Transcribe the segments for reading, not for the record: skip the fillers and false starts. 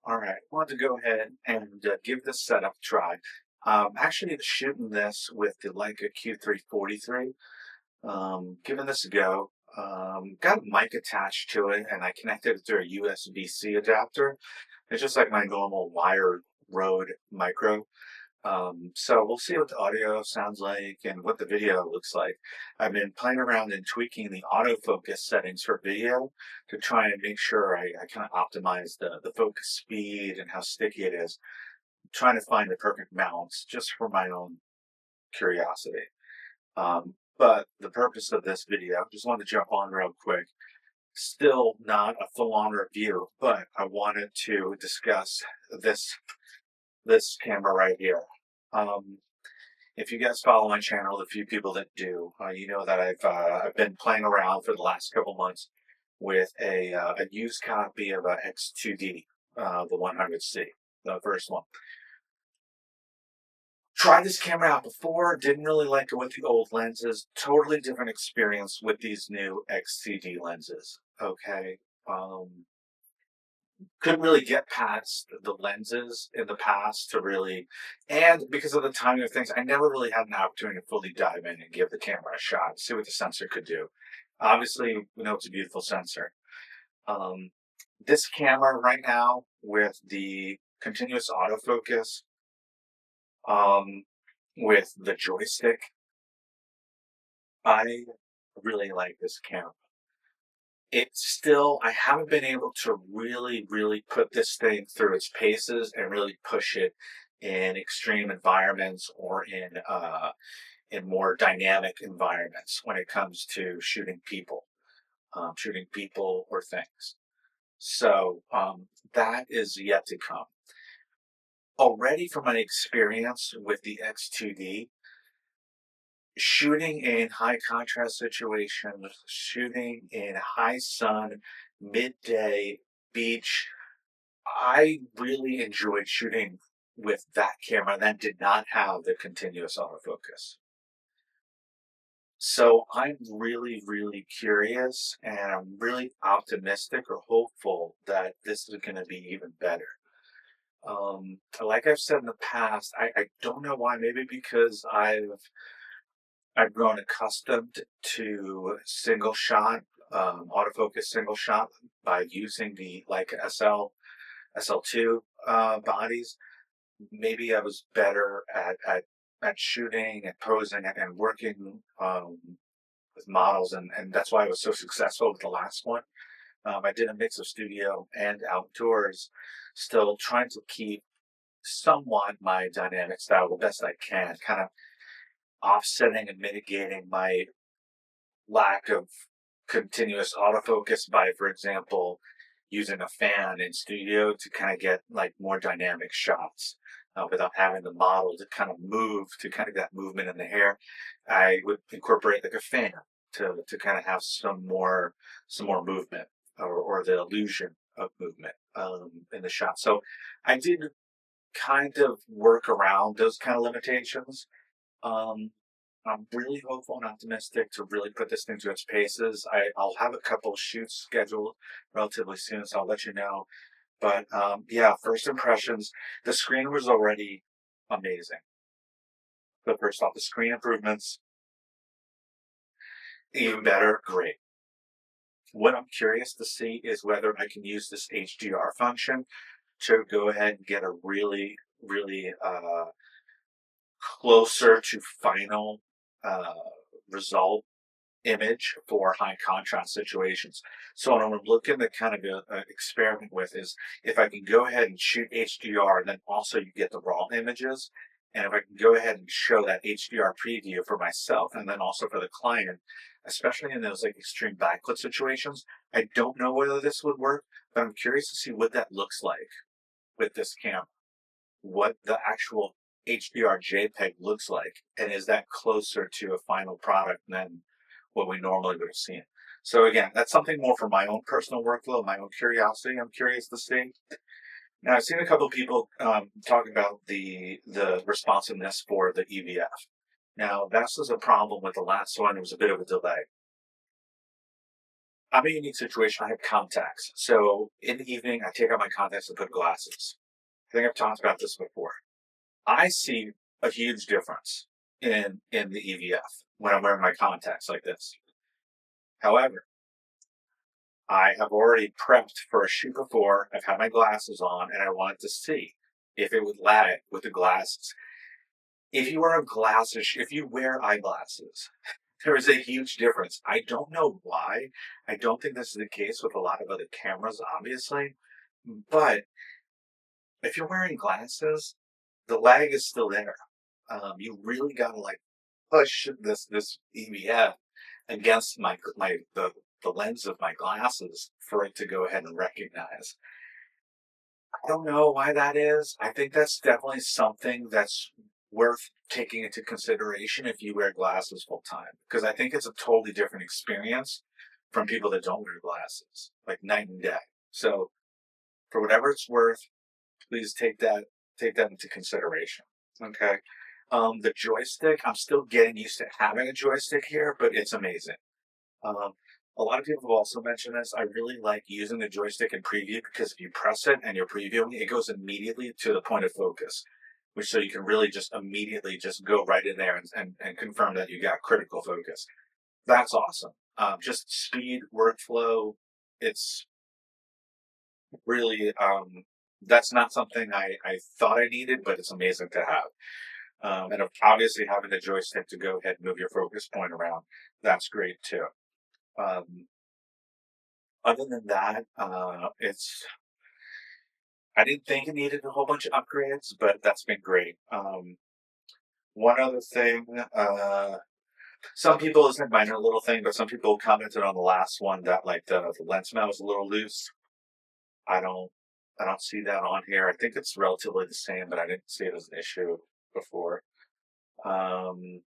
All right, I want to go ahead and give this setup a try. Actually shooting this with the Leica Q343. Giving this a go. Got a mic attached to it, and I connected it through a USB-C adapter. It's just like my normal wired Rode micro. So we'll see what the audio sounds like and what the video looks like. I've been playing around and tweaking the autofocus settings for video to try and make sure I kind of optimize the focus speed and how sticky it is. Trying to find the perfect balance just for my own curiosity. But the purpose of this video, just wanted to jump on real quick. Still not a full-on review, but I wanted to discuss this camera right here. If you guys follow my channel, the few people that do, you know that I've been playing around for the last couple months with a used copy of a X2D, the 100C, the first one. Tried this camera out before, didn't really like it with the old lenses. Totally different experience with these new XCD lenses. Okay. Couldn't really get past the lenses in the past to really, and because of the timing of things, I never really had an opportunity to fully dive in and give the camera a shot and see what the sensor could do. Obviously, we know it's a beautiful sensor. This camera right now with the continuous autofocus, with the joystick, I really like this camera. It's still, I haven't been able to really put this thing through its paces and really push it in extreme environments or in more dynamic environments when it comes to shooting people or things. So that is yet to come. Already from my experience with the X2D, shooting in high contrast situations, shooting in high sun, midday, beach, I really enjoyed shooting with that camera that did not have the continuous autofocus. So I'm really curious and I'm really optimistic or hopeful that this is going to be even better. Like I've said in the past, I don't know why, maybe because I've grown accustomed to single shot, autofocus single shot by using the Leica SL2 bodies. Maybe I was better at shooting and posing and working with models, and that's why I was so successful with the last one. I did a mix of studio and outdoors, still trying to keep somewhat my dynamic style the best I can, kind of offsetting and mitigating my lack of continuous autofocus by, for example, using a fan in studio to kind of get like more dynamic shots without having the model to kind of move, to kind of that movement in the hair. I would incorporate like a fan to kind of have some more movement or the illusion of movement in the shot. So I did kind of work around those kind of limitations. I'm really hopeful and optimistic to really put this thing to its paces. I'll have a couple shoots scheduled relatively soon, so I'll let you know. But yeah, first impressions, the screen was already amazing. But first off, the screen improvements, even better, great. What I'm curious to see is whether I can use this HDR function to go ahead and get a really closer to final result image for high contrast situations. So what I'm looking to kind of experiment with is if I can go ahead and shoot HDR, then also you get the raw images. And if I can go ahead and show that HDR preview for myself and then also for the client, especially in those like extreme backlit situations, I don't know whether this would work, but I'm curious to see what that looks like with this camera. What the actual HDR JPEG looks like, and is that closer to a final product than what we normally would have seen? So again, that's something more for my own personal workflow, my own curiosity. I'm curious to see. Now, I've seen a couple of people talking about the responsiveness for the EVF. Now, that's a problem with the last one. It was a bit of a delay. I'm in a unique situation. I have contacts. So in the evening, I take out my contacts and put glasses. I think I've talked about this before. I see a huge difference in the EVF when I'm wearing my contacts like this. However, I have already prepped for a shoot before. I've had my glasses on, and I wanted to see if it would lag with the glasses. If you wear eyeglasses, there is a huge difference. I don't know why. I don't think this is the case with a lot of other cameras, obviously. But if you're wearing glasses, the lag is still there. You really gotta like push this EVF against the lens of my glasses for it to go ahead and recognize. I don't know why that is. I think that's definitely something that's worth taking into consideration if you wear glasses full time, because I think it's a totally different experience from people that don't wear glasses, like night and day. So for whatever it's worth, please take that into consideration. Okay. The joystick, I'm still getting used to having a joystick here, but it's amazing. Um, a lot of people have also mentioned this. I really like using the joystick in preview because if you press it and you're previewing, it goes immediately to the point of focus, which so you can really just immediately just go right in there and confirm that you got critical focus. That's awesome. Just speed, workflow. It's really, that's not something I thought I needed, but it's amazing to have. And obviously having the joystick to go ahead and move your focus point around, that's great too. Um, Other than that, I didn't think it needed a whole bunch of upgrades, but that's been great. One other thing, some people, it's a minor little thing, but some people commented on the last one that like the lens mount was a little loose. I don't, I don't see that on here. I think it's relatively the same, but I didn't see it as an issue before. Um,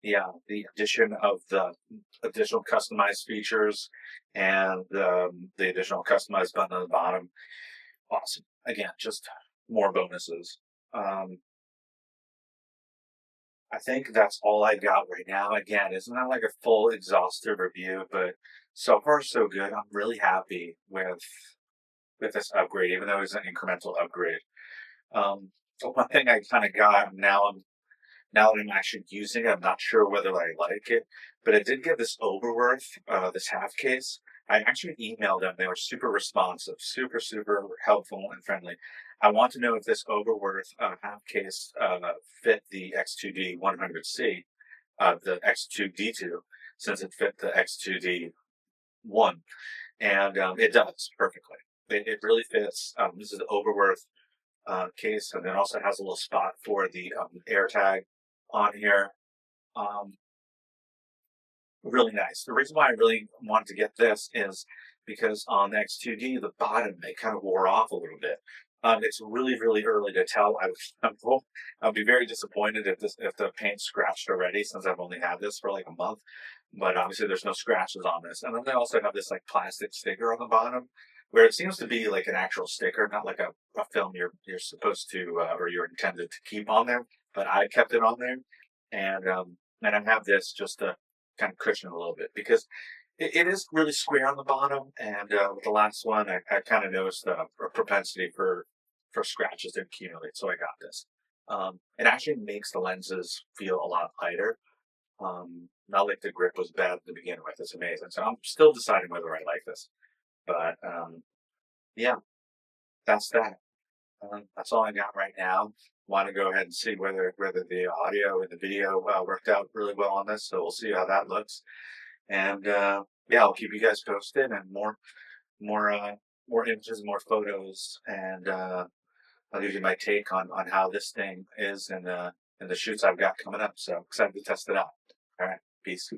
yeah, the addition of the additional customized features and the additional customized button on the bottom. Awesome. Again, just more bonuses. Um, I think that's all I got right now. Again, it's not like a full exhaustive review, but so far so good. I'm really happy with this upgrade, even though it's an incremental upgrade. So one thing I kind of got now that I'm actually using it, I'm not sure whether I like it, but I did get this Overworth, this half case. I actually emailed them. They were super responsive, super helpful and friendly. I want to know if this Overworth half case fit the X2D 100C, the X2D II, since it fit the X2D one, and it does perfectly. It really fits. This is the Overworth case, and it also has a little spot for the air tag on here. Um, Really nice. The reason why I really wanted to get this is because on the X2D, the bottom, it kind of wore off a little bit. It's really early to tell. I'll be very disappointed if the paint scratched already, since I've only had this for like a month. But obviously, there's no scratches on this. And then they also have this like plastic sticker on the bottom, where it seems to be like an actual sticker, not like a film you're supposed to or you're intended to keep on there. But I kept it on there, and I have this just to kind of cushion a little bit because it is really square on the bottom. And with the last one, I kind of noticed a propensity for scratches to accumulate. So I got this. It actually makes the lenses feel a lot lighter. Not like the grip was bad to begin with. It's amazing. So I'm still deciding whether I like this. But yeah, that's that. That's all I got right now. Want to go ahead and see whether the audio and the video worked out really well on this. So we'll see how that looks. And yeah, I'll keep you guys posted and more more images, more photos, and I'll give you my take on how this thing is and the shoots I've got coming up. So excited to test it out. All right, peace.